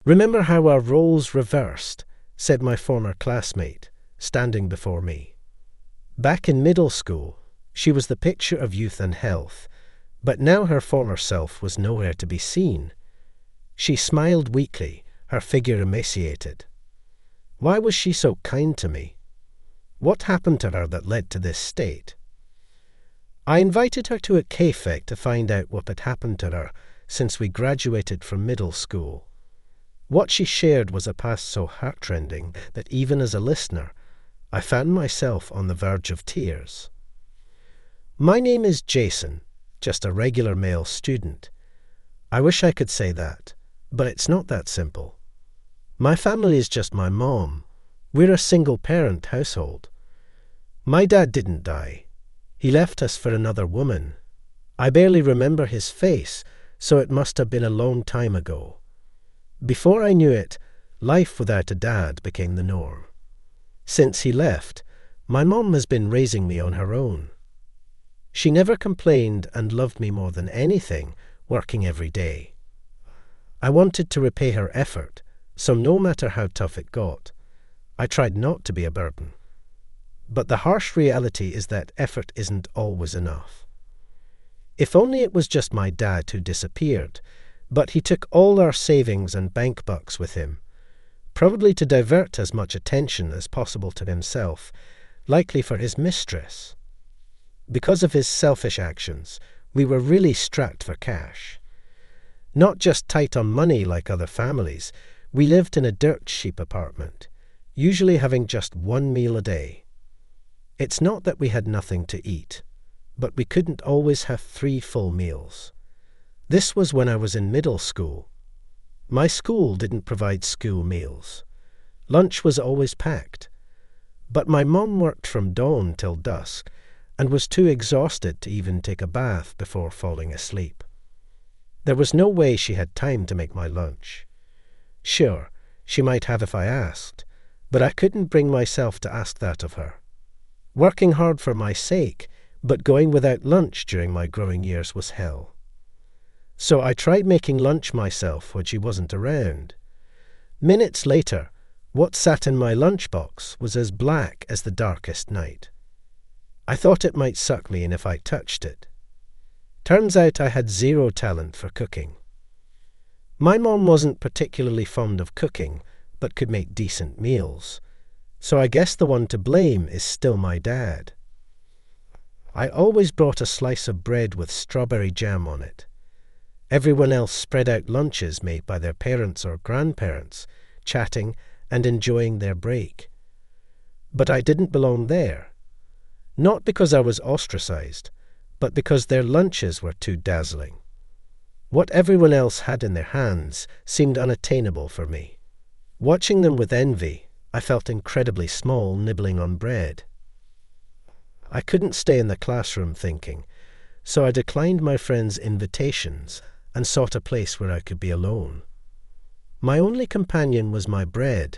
"Remember how our roles reversed," said my former classmate, standing before me. Back in middle school, she was the picture of youth and health, but now her former self was nowhere to be seen. She smiled weakly, her figure emaciated. Why was she so kind to me? What happened to her that led to this state? I invited her to a cafe to find out what had happened to her since we graduated from middle school. What she shared was a past so heartrending that even as a listener, I found myself on the verge of tears. "My name is Jason, just a regular male student. I wish I could say that, but it's not that simple. My family is just my mom. We're a single-parent household. My dad didn't die. He left us for another woman. I barely remember his face, so it must have been a long time ago. Before I knew it, life without a dad became the norm. Since he left, my mom has been raising me on her own. She never complained and loved me more than anything, working every day. I wanted to repay her effort, so no matter how tough it got, I tried not to be a burden. But the harsh reality is that effort isn't always enough. If only it was just my dad who disappeared, but he took all our savings and bank bucks with him, probably to divert as much attention as possible to himself, likely for his mistress. Because of his selfish actions, we were really strapped for cash. Not just tight on money like other families, we lived in a dirt cheap apartment, usually having just one meal a day. It's not that we had nothing to eat, but we couldn't always have 3 full meals. This was when I was in middle school. My school didn't provide school meals. Lunch was always packed. But my mom worked from dawn till dusk and was too exhausted to even take a bath before falling asleep. There was no way she had time to make my lunch. Sure, she might have if I asked, but I couldn't bring myself to ask that of her. Working hard for my sake, but going without lunch during my growing years was hell. So I tried making lunch myself when she wasn't around. Minutes later, what sat in my lunchbox was as black as the darkest night. I thought it might suck me in if I touched it. Turns out I had 0 talent for cooking. My mom wasn't particularly fond of cooking, but could make decent meals. So I guess the one to blame is still my dad. I always brought a slice of bread with strawberry jam on it. Everyone else spread out lunches made by their parents or grandparents, chatting and enjoying their break. But I didn't belong there. Not because I was ostracized, but because their lunches were too dazzling. What everyone else had in their hands seemed unattainable for me. Watching them with envy, I felt incredibly small nibbling on bread. I couldn't stay in the classroom thinking, so I declined my friends' invitations and sought a place where I could be alone. My only companion was my bread.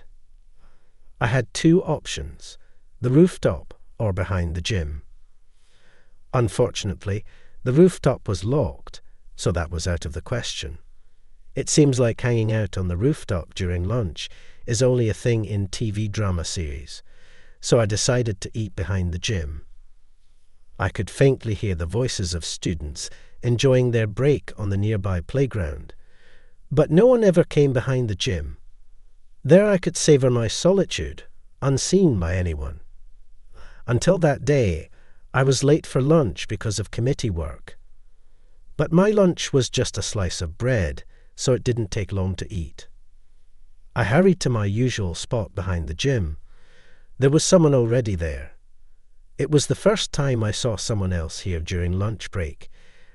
I had 2 options, the rooftop or behind the gym. Unfortunately, the rooftop was locked, so that was out of the question. It seems like hanging out on the rooftop during lunch is only a thing in TV drama series, so I decided to eat behind the gym. I could faintly hear the voices of students enjoying their break on the nearby playground, but no one ever came behind the gym. There I could savor my solitude, unseen by anyone. Until that day, I was late for lunch because of committee work. But my lunch was just a slice of bread, so it didn't take long to eat. I hurried to my usual spot behind the gym. There was someone already there. It was the first time I saw someone else here during lunch break,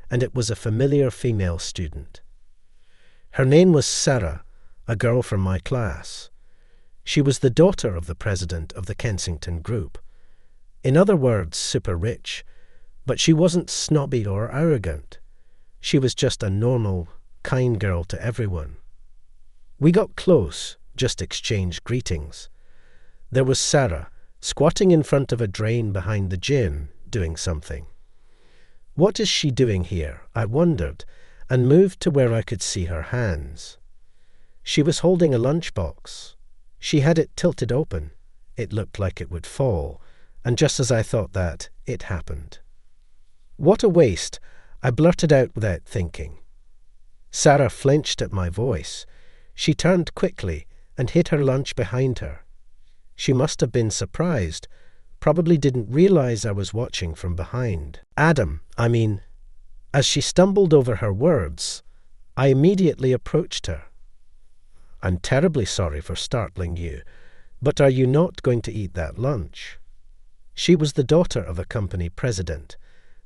and it was a familiar female student. Her name was Sarah, a girl from my class. She was the daughter of the president of the Kensington Group. In other words, super rich, but she wasn't snobby or arrogant. She was just a normal, kind girl to everyone. We got close, just exchanged greetings. There was Sarah, squatting in front of a drain behind the gym, doing something. What is she doing here? I wondered, and moved to where I could see her hands. She was holding a lunchbox. She had it tilted open. It looked like it would fall, and just as I thought that, it happened. "What a waste," I blurted out without thinking. Sarah flinched at my voice. She turned quickly and hid her lunch behind her. She must have been surprised, probably didn't realize I was watching from behind. As she stumbled over her words, I immediately approached her. "I'm terribly sorry for startling you, but are you not going to eat that lunch?" She was the daughter of a company president,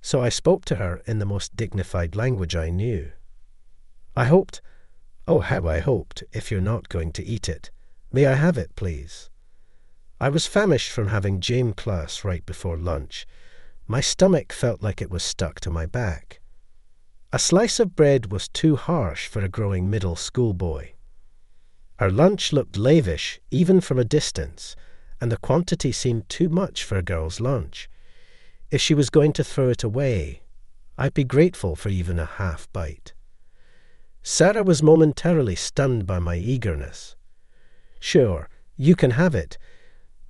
so I spoke to her in the most dignified language I knew. How I hoped, if you're not going to eat it. May I have it, please? I was famished from having gym class right before lunch. My stomach felt like it was stuck to my back. A slice of bread was too harsh for a growing middle school boy. Her lunch looked lavish, even from a distance, and the quantity seemed too much for a girl's lunch. If she was going to throw it away, I'd be grateful for even a half bite. Sarah was momentarily stunned by my eagerness. "Sure, you can have it."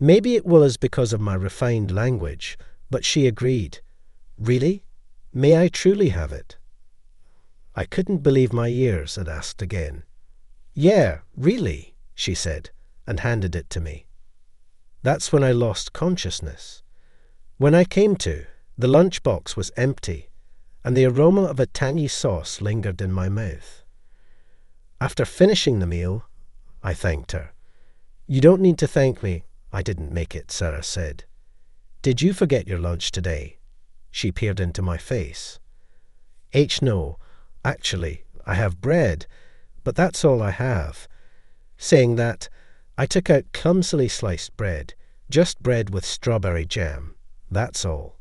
Maybe it was because of my refined language, but she agreed. "Really? May I truly have it?" I couldn't believe my ears and asked again. "Yeah, really," she said, and handed it to me. That's when I lost consciousness. When I came to, the lunchbox was empty, and the aroma of a tangy sauce lingered in my mouth. After finishing the meal, I thanked her. "You don't need to thank me. I didn't make it," Sarah said. "Did you forget your lunch today?" She peered into my face. No. Actually, I have bread, but that's all I have." Saying that, I took out clumsily sliced bread, just bread with strawberry jam. That's all.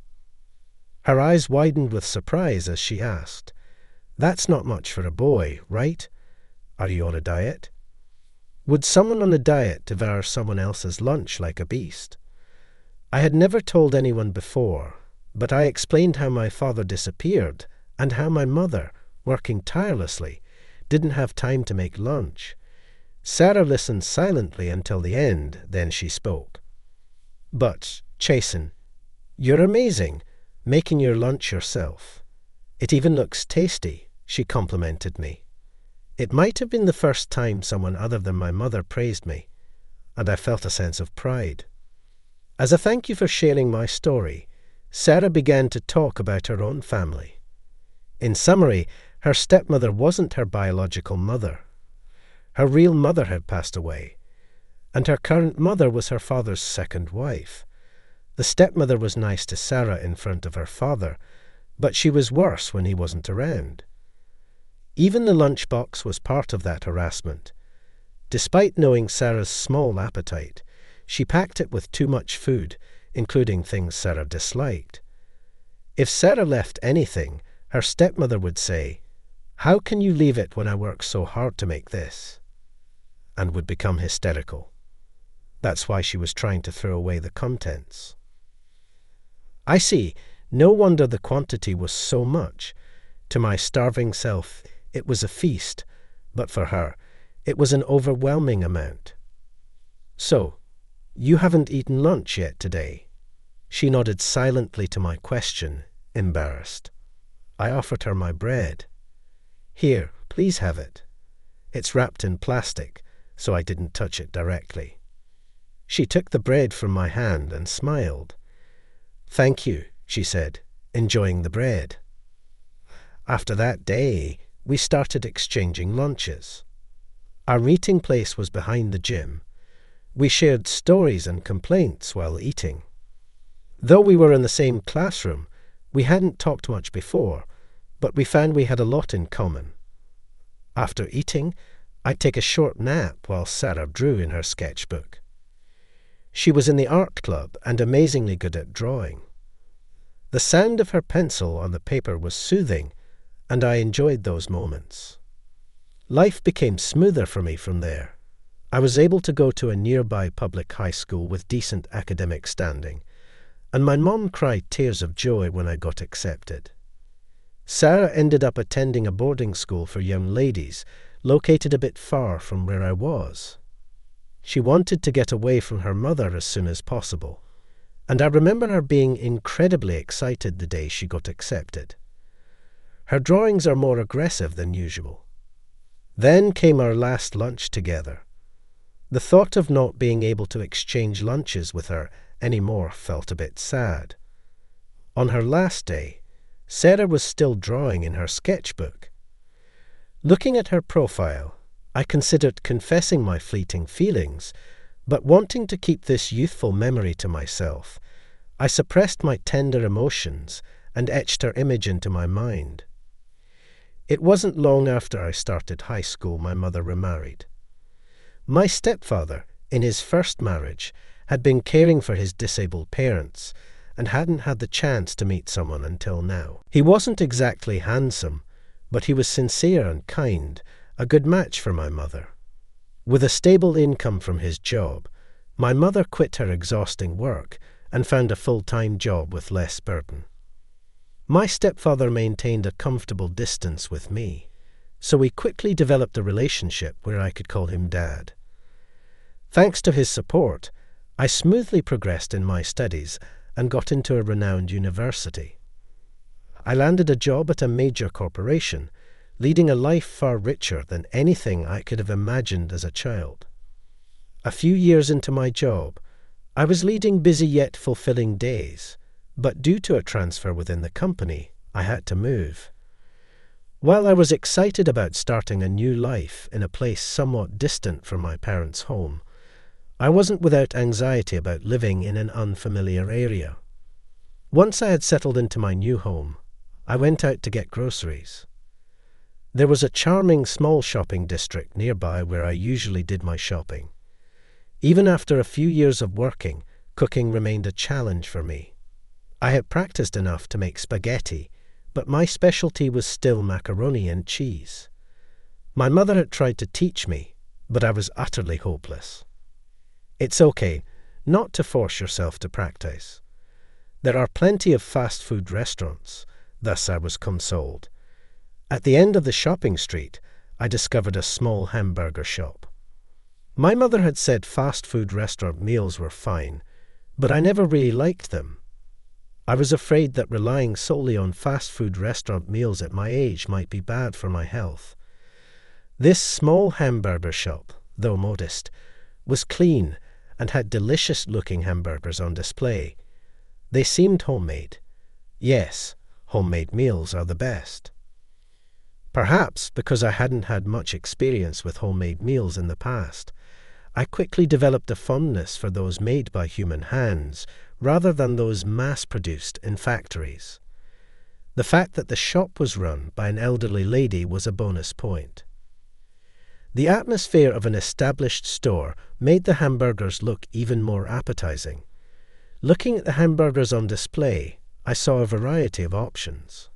Her eyes widened with surprise as she asked, "That's not much for a boy, right? Are you on a diet?" Would someone on a diet devour someone else's lunch like a beast? I had never told anyone before, but I explained how my father disappeared and how my mother, working tirelessly, didn't have time to make lunch. Sarah listened silently until the end, then she spoke. "But, Chasen, you're amazing, making your lunch yourself. It even looks tasty," she complimented me. It might have been the first time someone other than my mother praised me, and I felt a sense of pride. As a thank you for sharing my story, Sarah began to talk about her own family. In summary, her stepmother wasn't her biological mother. Her real mother had passed away, and her current mother was her father's second wife. The stepmother was nice to Sarah in front of her father, but she was worse when he wasn't around. Even the lunchbox was part of that harassment. Despite knowing Sarah's small appetite, she packed it with too much food, including things Sarah disliked. If Sarah left anything, her stepmother would say, "How can you leave it when I work so hard to make this?" and would become hysterical. That's why she was trying to throw away the contents. I see. No wonder the quantity was so much. To my starving self, it was a feast, but for her, it was an overwhelming amount. "So, you haven't eaten lunch yet today?" She nodded silently to my question, embarrassed. I offered her my bread. "Here, please have it." It's wrapped in plastic, so I didn't touch it directly. She took the bread from my hand and smiled. "Thank you," she said, enjoying the bread. After that day, we started exchanging lunches. Our meeting place was behind the gym. We shared stories and complaints while eating. Though we were in the same classroom, we hadn't talked much before, but we found we had a lot in common. After eating, I'd take a short nap while Sarah drew in her sketchbook. She was in the art club and amazingly good at drawing. The sound of her pencil on the paper was soothing, and I enjoyed those moments. Life became smoother for me from there. I was able to go to a nearby public high school with decent academic standing, and my mom cried tears of joy when I got accepted. Sarah ended up attending a boarding school for young ladies, located a bit far from where I was. She wanted to get away from her mother as soon as possible, and I remember her being incredibly excited the day she got accepted. Her drawings are more aggressive than usual. Then came our last lunch together. The thought of not being able to exchange lunches with her anymore felt a bit sad. On her last day, Sarah was still drawing in her sketchbook. Looking at her profile, I considered confessing my fleeting feelings, but wanting to keep this youthful memory to myself, I suppressed my tender emotions and etched her image into my mind. It wasn't long after I started high school my mother remarried. My stepfather, in his first marriage, had been caring for his disabled parents and hadn't had the chance to meet someone until now. He wasn't exactly handsome, but he was sincere and kind, a good match for my mother. With a stable income from his job, my mother quit her exhausting work and found a full-time job with less burden. My stepfather maintained a comfortable distance with me, so we quickly developed a relationship where I could call him Dad. Thanks to his support, I smoothly progressed in my studies and got into a renowned university. I landed a job at a major corporation, leading a life far richer than anything I could have imagined as a child. A few years into my job, I was leading busy yet fulfilling days, but due to a transfer within the company, I had to move. While I was excited about starting a new life in a place somewhat distant from my parents' home, I wasn't without anxiety about living in an unfamiliar area. Once I had settled into my new home, I went out to get groceries. There was a charming small shopping district nearby where I usually did my shopping. Even after a few years of working, cooking remained a challenge for me. I had practiced enough to make spaghetti, but my specialty was still macaroni and cheese. My mother had tried to teach me, but I was utterly hopeless. It's okay not to force yourself to practice. There are plenty of fast food restaurants, thus I was consoled. At the end of the shopping street, I discovered a small hamburger shop. My mother had said fast food restaurant meals were fine, but I never really liked them. I was afraid that relying solely on fast food restaurant meals at my age might be bad for my health. This small hamburger shop, though modest, was clean and had delicious-looking hamburgers on display. They seemed homemade. Yes, homemade meals are the best. Perhaps because I hadn't had much experience with homemade meals in the past, I quickly developed a fondness for those made by human hands rather than those mass-produced in factories. The fact that the shop was run by an elderly lady was a bonus point. The atmosphere of an established store made the hamburgers look even more appetizing. Looking at the hamburgers on display, I saw a variety of options.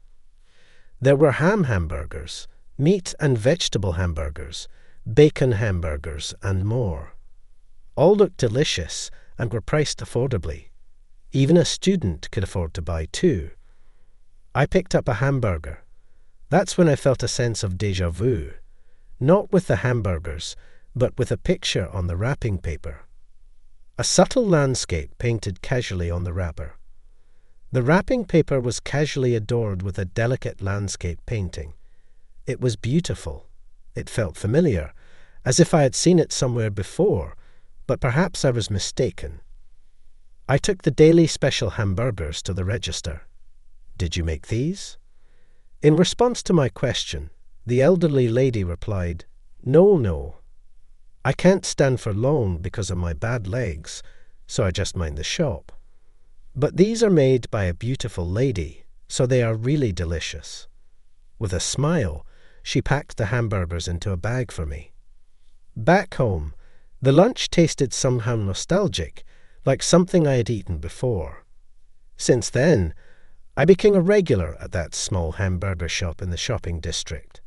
There were ham hamburgers, meat and vegetable hamburgers, bacon hamburgers, and more. All looked delicious and were priced affordably. Even a student could afford to buy two. I picked up a hamburger. That's when I felt a sense of déjà vu. Not with the hamburgers, but with a picture on the wrapping paper. A subtle landscape painted casually on the wrapper. The wrapping paper was casually adorned with a delicate landscape painting. It was beautiful. It felt familiar, as if I had seen it somewhere before, but perhaps I was mistaken. I took the daily special hamburgers to the register. "Did you make these?" In response to my question, the elderly lady replied, No. I can't stand for long because of my bad legs, so I just mind the shop. But these are made by a beautiful lady, so they are really delicious." With a smile, she packed the hamburgers into a bag for me. Back home, the lunch tasted somehow nostalgic, like something I had eaten before. Since then, I became a regular at that small hamburger shop in the shopping district.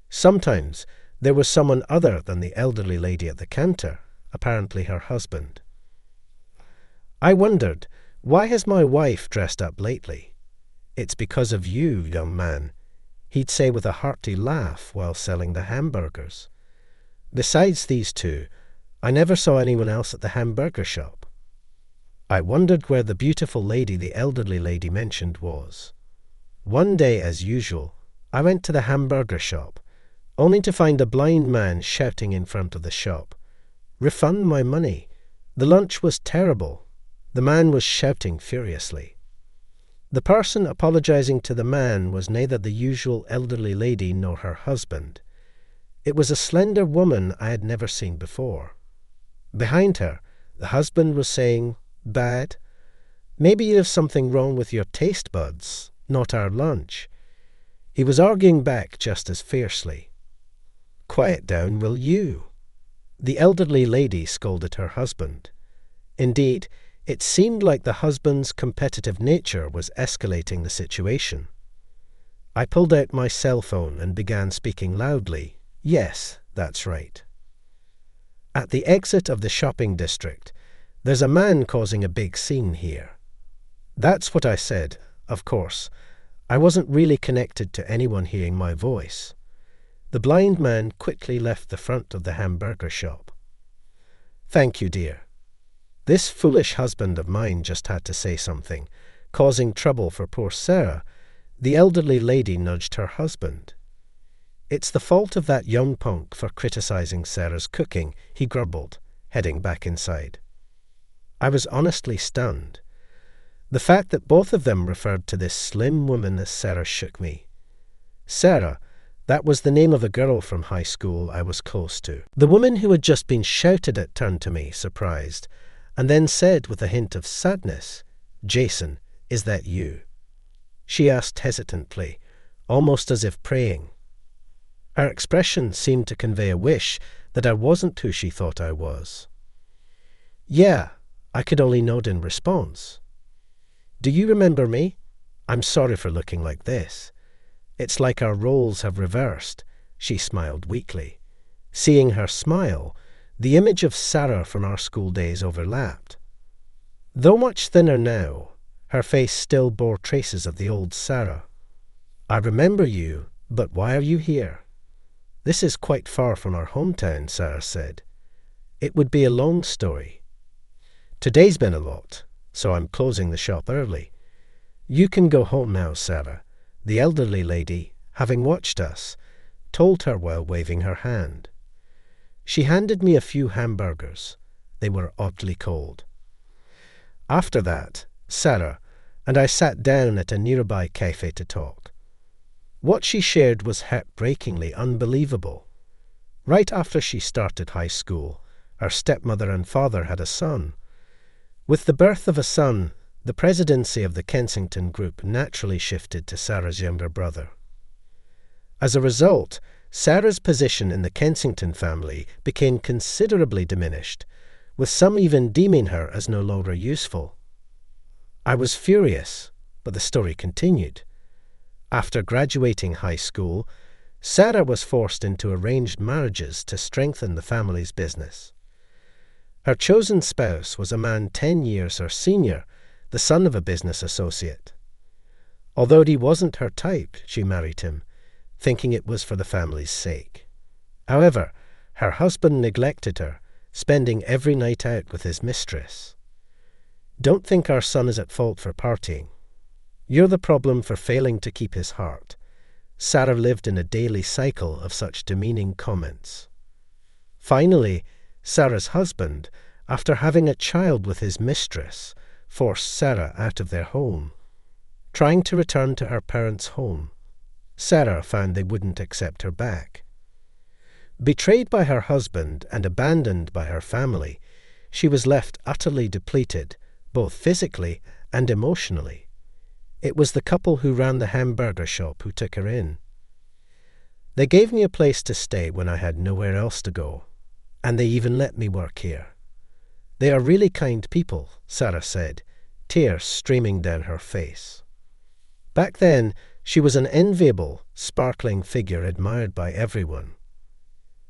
Sometimes there was someone other than the elderly lady at the counter, apparently her husband. I wondered, why has my wife dressed up lately? "It's because of you, young man. he'd say with a hearty laugh while selling the hamburgers. Besides these two, I never saw anyone else at the hamburger shop. I wondered where the beautiful lady the elderly lady mentioned was. One day, as usual, I went to the hamburger shop, only to find a blind man shouting in front of the shop, "Refund my money. The lunch was terrible." The man was shouting furiously. The person apologizing to the man was neither the usual elderly lady nor her husband. It was a slender woman I had never seen before. Behind her, the husband was saying, "Bad? Maybe you have something wrong with your taste buds, not our lunch." He was arguing back just as fiercely. "Quiet down, will you?" The elderly lady scolded her husband. Indeed, it seemed like the husband's competitive nature was escalating the situation. I pulled out my cell phone and began speaking loudly. "Yes, that's right." At the exit of the shopping district, "There's a man causing a big scene here." That's what I said, of course. I wasn't really connected to anyone hearing my voice. The blind man quickly left the front of the hamburger shop. "Thank you, dear." This foolish husband of mine just had to say something, causing trouble for poor Sarah. The elderly lady nudged her husband. "It's the fault of that young punk for criticizing Sarah's cooking," he grumbled, heading back inside. I was honestly stunned. The fact that both of them referred to this slim woman as Sarah shook me. Sarah, that was the name of a girl from high school I was close to. The woman who had just been shouted at turned to me, surprised, and then said with a hint of sadness, "Jason, is that you?" She asked hesitantly, almost as if praying. Her expression seemed to convey a wish that I wasn't who she thought I was. "Yeah," I could only nod in response. "Do you remember me? I'm sorry for looking like this. It's like our roles have reversed," she smiled weakly. Seeing her smile, the image of Sarah from our school days overlapped. Though much thinner now, her face still bore traces of the old Sarah. "I remember you, but why are you here?" "This is quite far from our hometown," Sarah said. "It would be a long story. Today's been a lot, so I'm closing the shop early. You can go home now, Sarah," the elderly lady, having watched us, told her while waving her hand. She handed me a few hamburgers. They were oddly cold. After that, Sarah and I sat down at a nearby cafe to talk. What she shared was heartbreakingly unbelievable. Right after she started high school, her stepmother and father had a son. With the birth of a son, the presidency of the Kensington Group naturally shifted to Sarah's younger brother. As a result, Sarah's position in the Kensington family became considerably diminished, with some even deeming her as no longer useful. I was furious, but the story continued. After graduating high school, Sarah was forced into arranged marriages to strengthen the family's business. Her chosen spouse was a man 10 years her senior, the son of a business associate. Although he wasn't her type, she married him, thinking it was for the family's sake. However, her husband neglected her, spending every night out with his mistress. "Don't think our son is at fault for partying. You're the problem for failing to keep his heart." Sarah lived in a daily cycle of such demeaning comments. Finally, Sarah's husband, after having a child with his mistress, forced Sarah out of their home. Trying to return to her parents' home, Sarah found they wouldn't accept her back. Betrayed by her husband and abandoned by her family, she was left utterly depleted, both physically and emotionally. It was the couple who ran the hamburger shop who took her in. They gave me a place to stay when I had nowhere else to go, and they even let me work here. "They are really kind people," Sarah said, tears streaming down her face. Back then, she was an enviable, sparkling figure admired by everyone.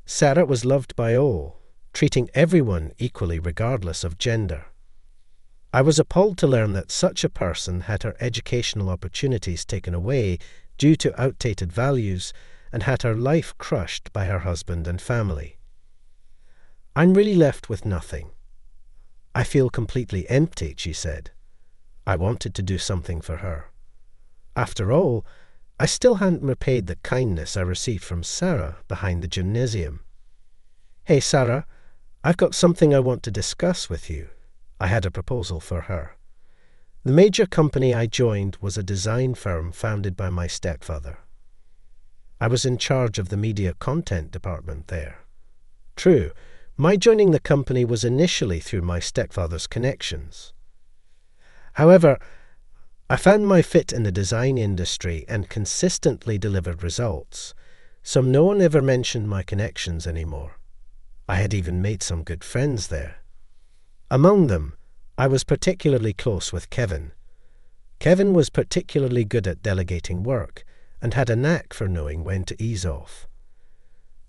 Sarah was loved by all, treating everyone equally regardless of gender. I was appalled to learn that such a person had her educational opportunities taken away due to outdated values and had her life crushed by her husband and family. I'm really left with nothing. I feel completely empty, she said. I wanted to do something for her. After all, I still hadn't repaid the kindness I received from Sarah behind the gymnasium. Hey, Sarah, I've got something I want to discuss with you. I had a proposal for her. The major company I joined was a design firm founded by my stepfather. I was in charge of the media content department there. True, my joining the company was initially through my stepfather's connections. However, I found my fit in the design industry and consistently delivered results, so no one ever mentioned my connections anymore. I had even made some good friends there. Among them, I was particularly close with Kevin. Kevin was particularly good at delegating work and had a knack for knowing when to ease off.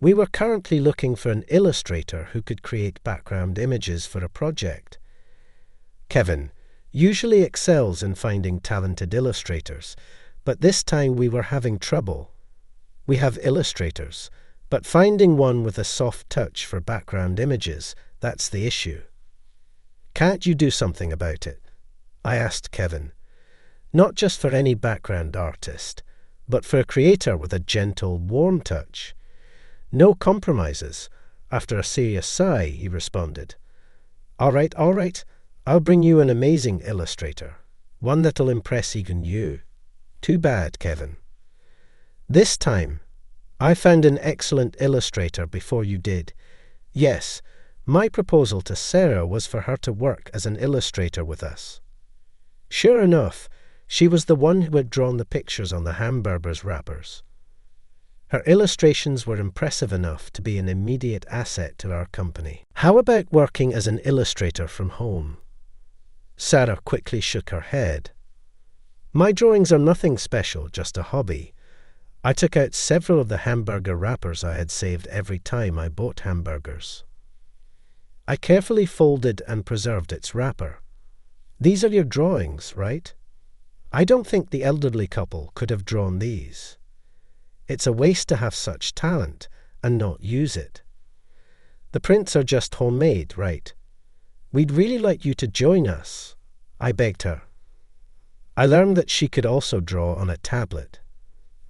We were currently looking for an illustrator who could create background images for a project. Kevin usually excels in finding talented illustrators, but this time we were having trouble. We have illustrators, but finding one with a soft touch for background images, that's the issue. Can't you do something about it? I asked Kevin. Not just for any background artist, but for a creator with a gentle, warm touch. No compromises. After a serious sigh, he responded. All right, I'll bring you an amazing illustrator, one that'll impress even you. Too bad, Kevin. This time, I found an excellent illustrator before you did. Yes, my proposal to Sarah was for her to work as an illustrator with us. Sure enough, she was the one who had drawn the pictures on the hamburgers wrappers. Her illustrations were impressive enough to be an immediate asset to our company. How about working as an illustrator from home? Sarah quickly shook her head. My drawings are nothing special, just a hobby. I took out several of the hamburger wrappers I had saved every time I bought hamburgers. I carefully folded and preserved its wrapper. These are your drawings, right? I don't think the elderly couple could have drawn these. It's a waste to have such talent and not use it. The prints are just homemade, right? We'd really like you to join us, I begged her. I learned that she could also draw on a tablet.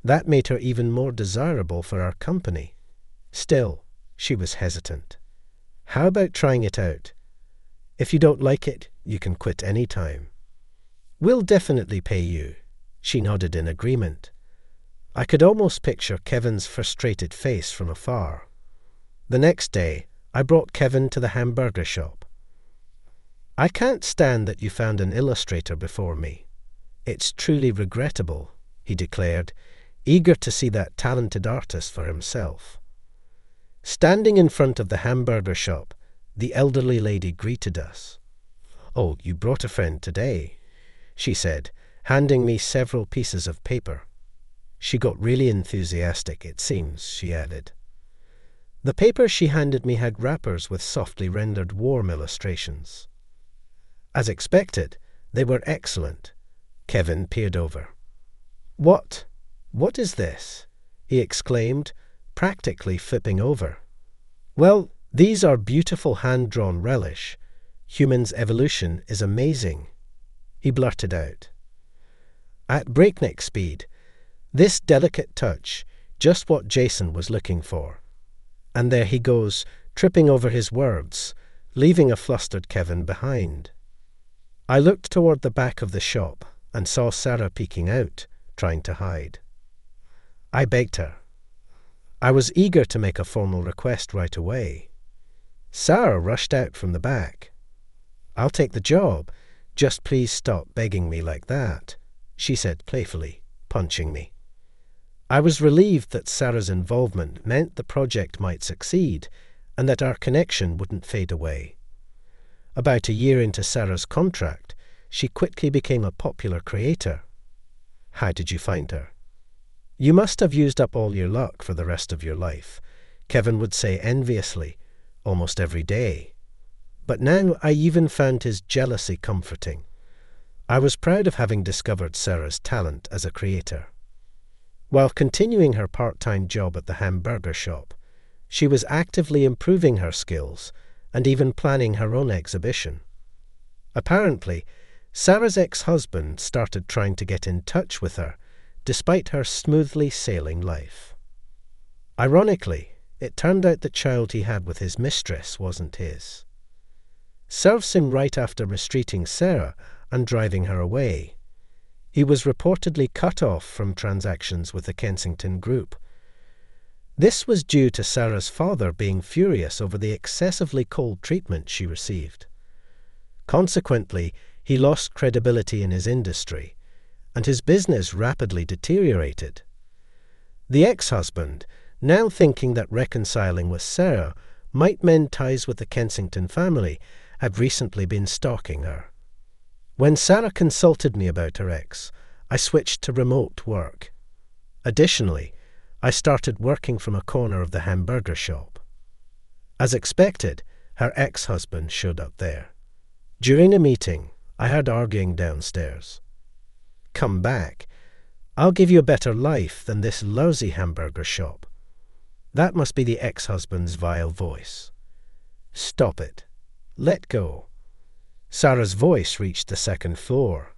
That made her even more desirable for our company. Still, she was hesitant. How about trying it out? If you don't like it, you can quit any time. We'll definitely pay you. She nodded in agreement. I could almost picture Kevin's frustrated face from afar. The next day, I brought Kevin to the hamburger shop. I can't stand that you found an illustrator before me. It's truly regrettable, he declared, eager to see that talented artist for himself. Standing in front of the hamburger shop, the elderly lady greeted us. Oh, you brought a friend today, she said, handing me several pieces of paper. She got really enthusiastic, it seems, she added. The paper she handed me had wrappers with softly rendered warm illustrations. As expected, they were excellent. Kevin peered over. What is this? He exclaimed, practically flipping over. Well, these are beautiful hand-drawn relish. Humans' evolution is amazing, he blurted out. At breakneck speed, this delicate touch, just what Jason was looking for. And there he goes, tripping over his words, leaving a flustered Kevin behind. I looked toward the back of the shop and saw Sarah peeking out, trying to hide. I begged her. I was eager to make a formal request right away. Sarah rushed out from the back. I'll take the job. Just please stop begging me like that, she said playfully, punching me. I was relieved that Sarah's involvement meant the project might succeed and that our connection wouldn't fade away. About a year into Sarah's contract, she quickly became a popular creator. How did you find her? You must have used up all your luck for the rest of your life, Kevin would say enviously, almost every day. But now I even found his jealousy comforting. I was proud of having discovered Sarah's talent as a creator. While continuing her part-time job at the hamburger shop, she was actively improving her skills and even planning her own exhibition. Apparently, Sarah's ex-husband started trying to get in touch with her, despite her smoothly sailing life. Ironically, it turned out the child he had with his mistress wasn't his. Serves him right after mistreating Sarah and driving her away. He was reportedly cut off from transactions with the Kensington Group. This was due to Sarah's father being furious over the excessively cold treatment she received. Consequently, he lost credibility in his industry, and his business rapidly deteriorated. The ex-husband, now thinking that reconciling with Sarah might mend ties with the Kensington family, had recently been stalking her. When Sarah consulted me about her ex, I switched to remote work. Additionally, I started working from a corner of the hamburger shop. As expected, her ex-husband showed up there. During a meeting, I heard arguing downstairs. "Come back. I'll give you a better life than this lousy hamburger shop." That must be the ex-husband's vile voice. "Stop it. Let go." Sarah's voice reached the second floor.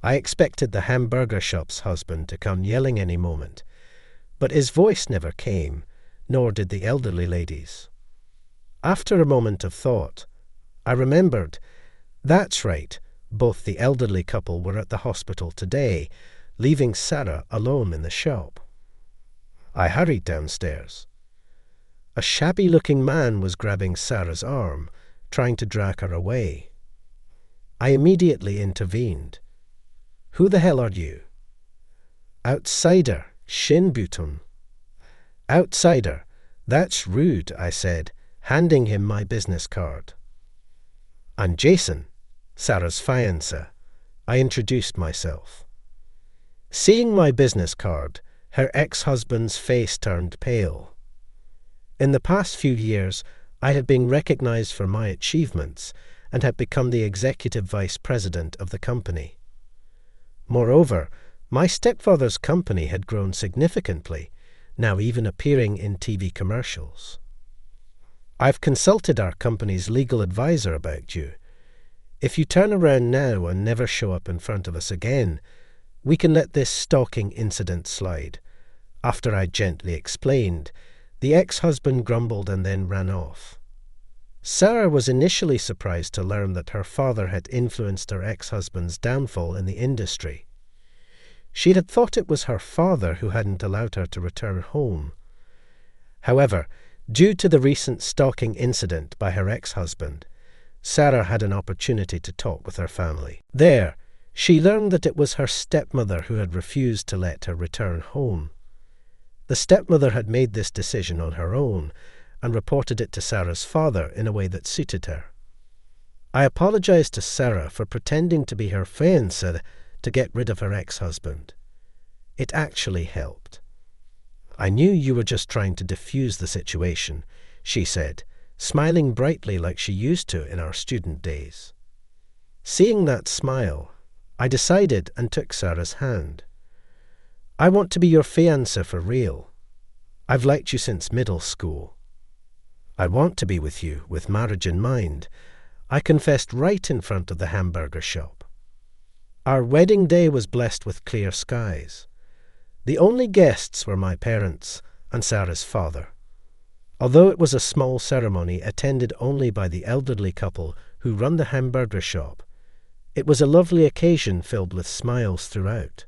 I expected the hamburger shop's husband to come yelling any moment, but his voice never came, nor did the elderly lady's. After a moment of thought, I remembered, that's right, both the elderly couple were at the hospital today, leaving Sarah alone in the shop. I hurried downstairs. A shabby-looking man was grabbing Sarah's arm, trying to drag her away. I immediately intervened. "Who the hell are you?" "Outsider, Shinbutun." "Outsider, that's rude," I said, handing him my business card. "I'm Jason, Sarah's fiancé." I introduced myself. Seeing my business card, her ex-husband's face turned pale. In the past few years, I had been recognized for my achievements and had become the executive vice president of the company. Moreover, my stepfather's company had grown significantly, now even appearing in TV commercials. "I've consulted our company's legal advisor about you. If you turn around now and never show up in front of us again, we can let this stalking incident slide." After I gently explained, the ex-husband grumbled and then ran off. Sarah was initially surprised to learn that her father had influenced her ex-husband's downfall in the industry. She had thought it was her father who hadn't allowed her to return home. However, due to the recent stalking incident by her ex-husband, Sarah had an opportunity to talk with her family. There, she learned that it was her stepmother who had refused to let her return home. The stepmother had made this decision on her own and reported it to Sarah's father in a way that suited her. I apologized to Sarah for pretending to be her fiancé to get rid of her ex-husband. It actually helped. "I knew you were just trying to defuse the situation," she said, smiling brightly like she used to in our student days. Seeing that smile, I decided and took Sarah's hand. "I want to be your fiancé for real. I've liked you since middle school. I want to be with you with marriage in mind," I confessed right in front of the hamburger shop. Our wedding day was blessed with clear skies. The only guests were my parents and Sarah's father. Although it was a small ceremony attended only by the elderly couple who run the hamburger shop, it was a lovely occasion filled with smiles throughout.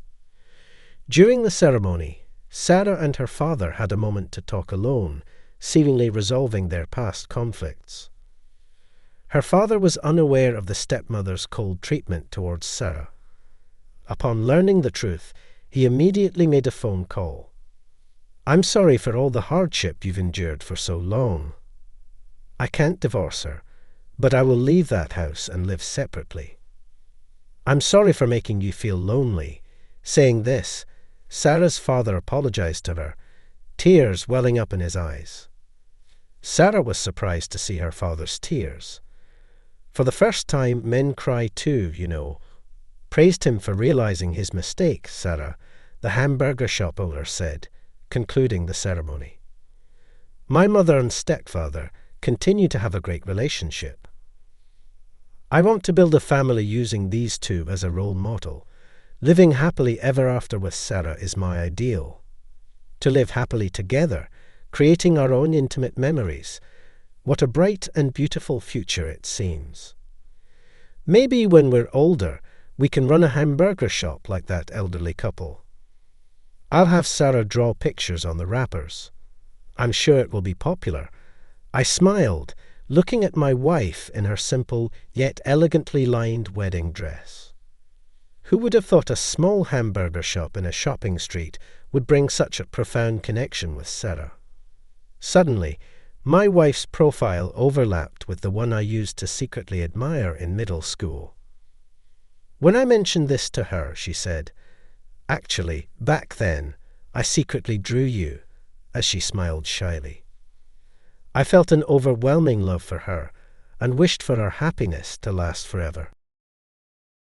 During the ceremony, Sarah and her father had a moment to talk alone, seemingly resolving their past conflicts. Her father was unaware of the stepmother's cold treatment towards Sarah. Upon learning the truth, he immediately made a phone call. "I'm sorry for all the hardship you've endured for so long. I can't divorce her, but I will leave that house and live separately. I'm sorry for making you feel lonely." Saying this, Sarah's father apologized to her, tears welling up in his eyes. Sarah was surprised to see her father's tears. For the first time, men cry too, you know. Praised him for realizing his mistake, Sarah, the hamburger shop owner said, concluding the ceremony. My mother and stepfather continue to have a great relationship. I want to build a family using these two as a role model. Living happily ever after with Sarah is my ideal. To live happily together, creating our own intimate memories. What a bright and beautiful future it seems. Maybe when we're older, we can run a hamburger shop like that elderly couple. I'll have Sarah draw pictures on the wrappers. I'm sure it will be popular. I smiled, looking at my wife in her simple yet elegantly lined wedding dress. Who would have thought a small hamburger shop in a shopping street would bring such a profound connection with Sarah? Suddenly, my wife's profile overlapped with the one I used to secretly admire in middle school. When I mentioned this to her, she said, "Actually, back then, I secretly drew you," as she smiled shyly. I felt an overwhelming love for her and wished for our happiness to last forever.